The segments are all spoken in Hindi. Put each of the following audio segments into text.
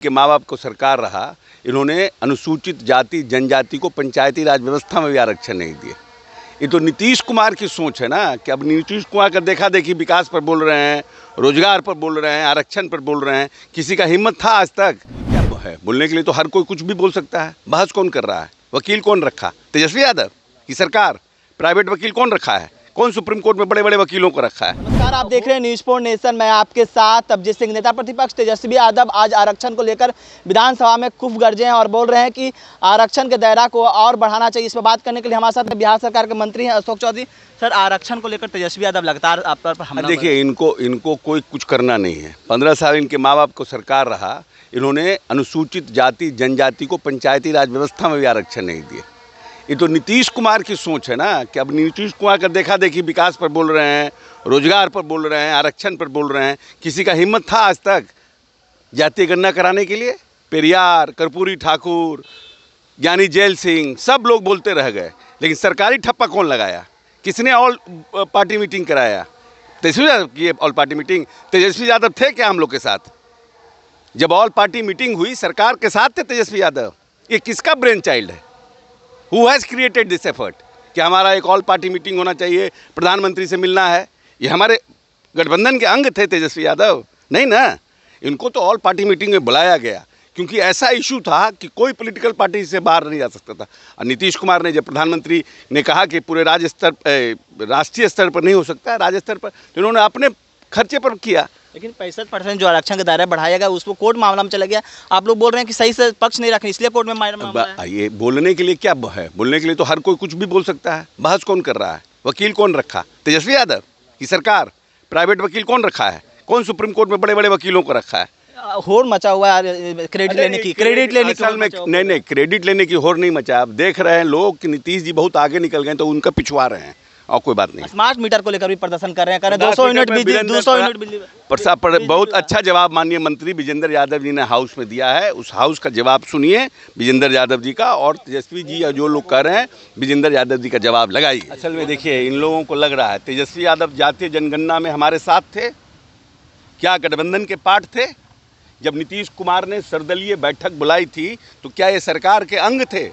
के माँ बाप को सरकार रहा, इन्होंने अनुसूचित जाति जनजाति को पंचायती राज व्यवस्था में भी आरक्षण नहीं दिए। ये तो नीतीश कुमार की सोच है ना कि अब नीतीश कुमार का देखा देखी विकास पर बोल रहे हैं, रोजगार पर बोल रहे हैं, आरक्षण पर बोल रहे हैं। किसी का हिम्मत था आज तक? क्या है बोलने के लिए? तो हर कोई कुछ भी बोल सकता है। बहस कौन कर रहा है? वकील कौन रखा? तेजस्वी यादव की सरकार? प्राइवेट वकील कौन रखा है? कौन सुप्रीम कोर्ट में बड़े बड़े वकीलों को रखा है? नमस्कार, आप देख रहे हैं न्यूज़ फॉर नेशन। मैं आपके साथ अभिजीत सिंह। नेता प्रतिपक्ष तेजस्वी यादव आज आरक्षण को लेकर विधानसभा में खूब गरजे हैं और बोल रहे हैं कि आरक्षण के दायरा को और बढ़ाना चाहिए। इस पर बात करने के लिए हमारे साथ बिहार सरकार के मंत्री हैं अशोक चौधरी। सर, आरक्षण को लेकर तेजस्वी यादव लगातार आप पर हमला। देखिए, इनको कोई कुछ करना नहीं है। 15 साल इनके माँ बाप को सरकार रहा, इन्होंने अनुसूचित जाति जनजाति को पंचायती राज व्यवस्था में भी आरक्षण नहीं दिए। ये तो नीतीश कुमार की सोच है ना कि अब नीतीश कुमार का देखा देखी विकास पर बोल रहे हैं, रोजगार पर बोल रहे हैं, आरक्षण पर बोल रहे हैं। किसी का हिम्मत था आज तक जातीय गणना कराने के लिए? पेरियार, कर्पूरी ठाकुर, ज्ञानी जेल सिंह, सब लोग बोलते रह गए, लेकिन सरकारी ठप्पा कौन लगाया? किसने ऑल पार्टी मीटिंग कराया? तेजस्वी यादव की all party meeting. Tejashwi Yadav थे क्या हम लोग के साथ? जब ऑल पार्टी मीटिंग हुई, सरकार के साथ थे तेजस्वी यादव। ये किसका ब्रेन चाइल्ड है? Who has created this effort? कि हमारा एक ऑल पार्टी मीटिंग होना चाहिए, प्रधानमंत्री से मिलना है। ये हमारे गठबंधन के अंग थे तेजस्वी यादव? नहीं ना। इनको तो ऑल पार्टी मीटिंग में बुलाया गया क्योंकि ऐसा इशू था कि कोई पॉलिटिकल पार्टी से बाहर नहीं जा सकता था। और नीतीश कुमार ने, जब प्रधानमंत्री ने कहा कि पूरे राष्ट्रीय स्तर पर नहीं हो सकता है, राज्य स्तर पर, तो इन्होंने अपने खर्चे पर किया। लेकिन 65% जो आरक्षण का दायरा बढ़ाया गया उसको कोर्ट मामला में चला गया। आप लोग बोल रहे हैं कि सही से पक्ष नहीं रखें, इसलिए कोर्ट में मामला है। ये बोलने के लिए क्या है? बोलने के लिए तो हर कोई कुछ भी बोल सकता है। बहस कौन कर रहा है? वकील कौन रखा? तेजस्वी यादव की सरकार? प्राइवेट वकील कौन रखा है? कौन सुप्रीम कोर्ट में बड़े बड़े वकीलों को रखा है? होड़ मचा हुआ है क्रेडिट लेने की। नहीं, क्रेडिट लेने की होड़ नहीं मचा। आप देख रहे हैं लोग कि नीतीश जी बहुत आगे निकल गए तो उनका पिछुआ रहे हैं, और कोई बात नहीं। स्मार्ट मीटर को लेकर भी प्रदर्शन कर रहे हैं, 200 यूनिट बिजली। पर बहुत अच्छा जवाब माननीय मंत्री विजेंद्र यादव जी ने हाउस में दिया है। उस हाउस का जवाब सुनिए विजेंद्र यादव जी का, और तेजस्वी जी या जो लोग कह रहे हैं विजेंद्र यादव जी का जवाब लगाइए। असल में देखिए, इन लोगों को लग रहा है तेजस्वी यादव जातीय जनगणना में हमारे साथ थे क्या? गठबंधन के पार्ट थे? जब नीतीश कुमार ने सर्वदलीय बैठक बुलाई थी तो क्या ये सरकार के अंग थे?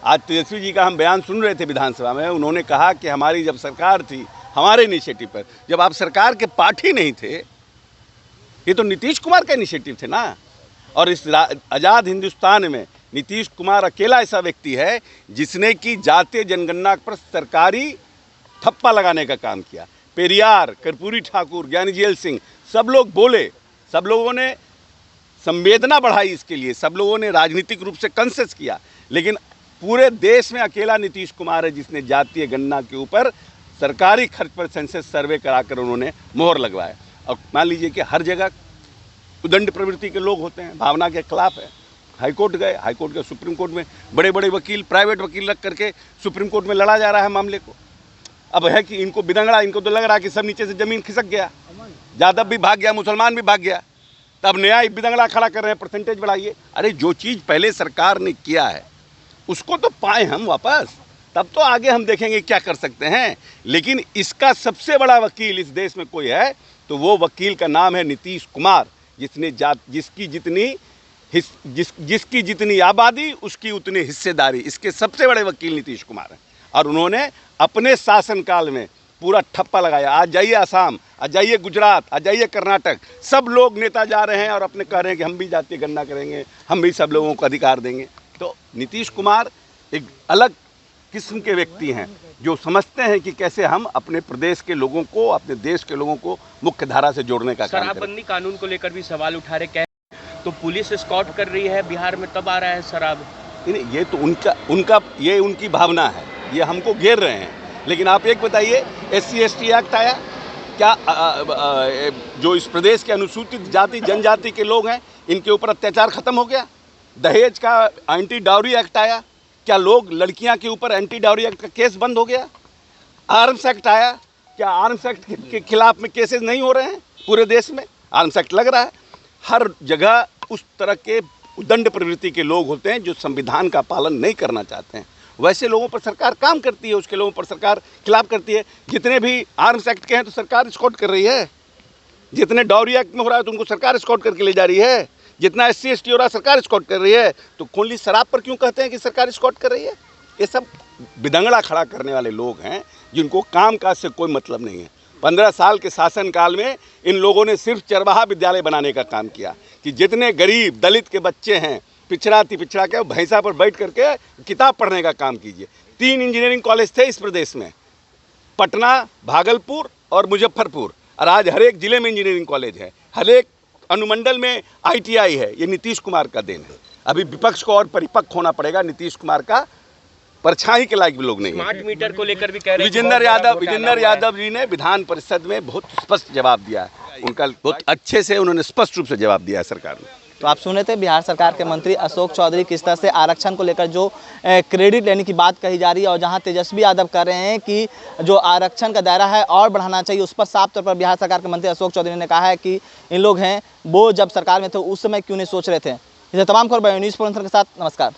आज तेजस्वी जी का हम बयान सुन रहे थे विधानसभा में। उन्होंने कहा कि हमारी जब सरकार थी, हमारे इनिशिएटिव पर, जब आप सरकार के पार्ट ही नहीं थे, ये तो नीतीश कुमार का इनिशिएटिव थे ना। और इस आज़ाद हिंदुस्तान में नीतीश कुमार अकेला ऐसा व्यक्ति है जिसने कि जातीय जनगणना पर सरकारी ठप्पा लगाने का काम किया। पेरियार, कर्पूरी ठाकुर, ज्ञानी जेल सिंह, सब लोग बोले, सब लोगों ने संवेदना बढ़ाई इसके लिए, सब लोगों ने राजनीतिक रूप से कंसेस किया, लेकिन पूरे देश में अकेला नीतीश कुमार है जिसने जातीय गणना के ऊपर सरकारी खर्च पर सेंसस सर्वे कराकर उन्होंने मोहर लगवाया। और मान लीजिए कि हर जगह उदंड प्रवृत्ति के लोग होते हैं, भावना के खिलाफ है। हाईकोर्ट गए, हाईकोर्ट के सुप्रीम कोर्ट में बड़े बड़े वकील, प्राइवेट वकील रख करके सुप्रीम कोर्ट में लड़ा जा रहा है मामले को। अब है कि इनको बिदंगड़ा, इनको तो लग रहा है कि सब नीचे से जमीन खिसक गया, यादव भी भाग गया, मुसलमान भी भाग गया, तब नया बिदंगड़ा खड़ा कर रहे हैं, परसेंटेज बढ़ाइए। अरे जो चीज़ पहले सरकार ने किया है उसको तो पाए हम वापस, तब तो आगे हम देखेंगे क्या कर सकते हैं। लेकिन इसका सबसे बड़ा वकील इस देश में कोई है तो वो वकील का नाम है नीतीश कुमार, जिसने जिसकी जितनी आबादी उसकी उतनी हिस्सेदारी। इसके सबसे बड़े वकील नीतीश कुमार हैं, और उन्होंने अपने शासनकाल में पूरा ठप्पा लगाया। आज जाइए आसाम, आज जाइए गुजरात, आज जाइए कर्नाटक, सब लोग नेता जा रहे हैं और अपने कह रहे हैं कि हम भी जातीय गणना करेंगे, हम भी सब लोगों को अधिकार देंगे। तो नीतीश कुमार एक अलग किस्म के व्यक्ति हैं जो समझते हैं कि कैसे हम अपने प्रदेश के लोगों को, अपने देश के लोगों को मुख्य धारा से जोड़ने का काम करें। शराबबंदी कानून को लेकर भी सवाल उठा रहे, क्या तो पुलिस एस्कॉर्ट कर रही है बिहार में, तब आ रहा है शराब? ये तो उनकी भावना है, ये हमको घेर रहे हैं। लेकिन आप एक बताइए, SC/ST एक्ट आया क्या? जो इस प्रदेश के अनुसूचित जाति जनजाति के लोग हैं इनके ऊपर अत्याचार खत्म हो गया? दहेज का एंटी डाउरी एक्ट आया क्या? लोग, लड़कियां के ऊपर एंटी डाउरी एक्ट का केस बंद हो गया? आर्म्स एक्ट आया क्या? आर्म्स एक्ट के खिलाफ में केसेस नहीं हो रहे हैं पूरे देश में? आर्म्स एक्ट लग रहा है। हर जगह उस तरह के उदंड प्रवृत्ति के लोग होते हैं जो संविधान का पालन नहीं करना चाहते हैं। वैसे लोगों पर सरकार काम करती है, उसके लोगों पर सरकार खिलाफ करती है। जितने भी आर्म्स एक्ट के हैं तो सरकार एस्कॉर्ट कर रही है, जितने डाउरी एक्ट में हो रहा है तो उनको सरकार एस्कॉर्ट करके ले जा रही है, जितना SC ST हो रहा सरकार स्कॉट कर रही है, तो खुली शराब पर क्यों कहते हैं कि सरकार स्कॉट कर रही है? ये सब बिदंगड़ा खड़ा करने वाले लोग हैं जिनको काम काज से कोई मतलब नहीं है। 15 साल के शासनकाल में इन लोगों ने सिर्फ चरवाहा विद्यालय बनाने का काम किया कि जितने गरीब दलित के बच्चे हैं, पिछड़ा के भैंसा पर बैठ करके किताब पढ़ने का काम कीजिए। 3 इंजीनियरिंग कॉलेज थे इस प्रदेश में, पटना, भागलपुर और मुजफ्फरपुर, और आज हर एक जिले में इंजीनियरिंग कॉलेज है, हर एक अनुमंडल में ITI है। ये नीतीश कुमार का देन है। अभी विपक्ष को और परिपक्व होना पड़ेगा। नीतीश कुमार का परछाई के लायक भी लोग नहीं है। स्मार्ट मीटर को लेकर भी कह रहे हैं विजेंद्र यादव जी ने विधान परिषद में बहुत स्पष्ट जवाब दिया है। उनका बहुत अच्छे से उन्होंने स्पष्ट रूप से जवाब दिया है सरकार ने। तो आप सुने थे बिहार सरकार के मंत्री अशोक चौधरी किस तरह से आरक्षण को लेकर जो क्रेडिट लेने की बात कही जा रही है, और जहां तेजस्वी यादव कर रहे हैं कि जो आरक्षण का दायरा है और बढ़ाना चाहिए, उस पर साफ तौर पर बिहार सरकार के मंत्री अशोक चौधरी ने कहा है कि इन लोग हैं वो जब सरकार में थे उस समय क्यों नहीं सोच रहे थे। इसे तमाम खबर न्यूज़ के साथ नमस्कार।